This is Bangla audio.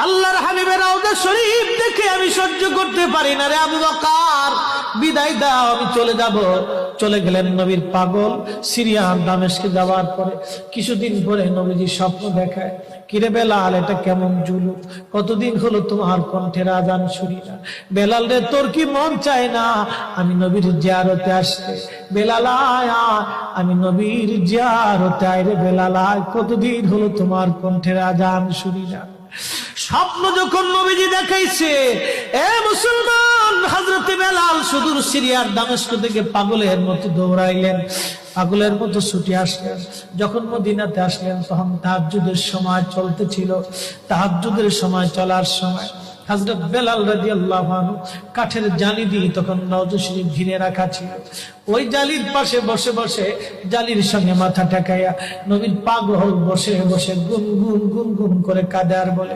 আল্লাহর হাবিবের রওজা শরীফ দেখে আমি সহ্য করতে পারি না রে আবু বকর, বিদায় দাও, আমি চলে যাব। চলে গেলেন নবীর পাগল। সিরিয়ার দামেস্কে যাওয়ার পরে কিছুদিন পরে নবীজি স্বপ্ন দেখায়, কিরে বেলাল, এটা কেমন জুলুম, কতদিন হলো তোমার কণ্ঠের আজান শুনি না। বেলাল রে, তোর কি মন চায় না আমি নবীর জিয়ারতে আসতে? বেলাল আয়, আমি নবীর জিয়ারতে আয় রে বেলাল আয়, কতদিন হলো তোমার কণ্ঠের আজান শুনি না। স্বপ্ন যখন নবীজি দেখাইছে, এ মুসলমান, হযরতে বেলাল সুদূর সিরিয়ার দামেস্ক থেকে পাগলের মতো দৌড়াইলেন, পাগলের মতো ছুটে আসলেন। যখন মদিনাতে আসলেন তখন তাহাজ্জুদের সময় চলতেছিল। তাহাজ্জুদের সময় চলার সময় হযরত বেলাল রাদিয়াল্লাহু আনহু কাঠের জালি দিয়ে তখন রওজা শরীফ ঘিরে রাখা ছিল। ওই জালির পাশে বসে বসে জালির সঙ্গে মাথা ঠেকাইয়া নবীর পাগল বসে বসে গুনগুন গুনগুন করে কাঁদে আর বলে,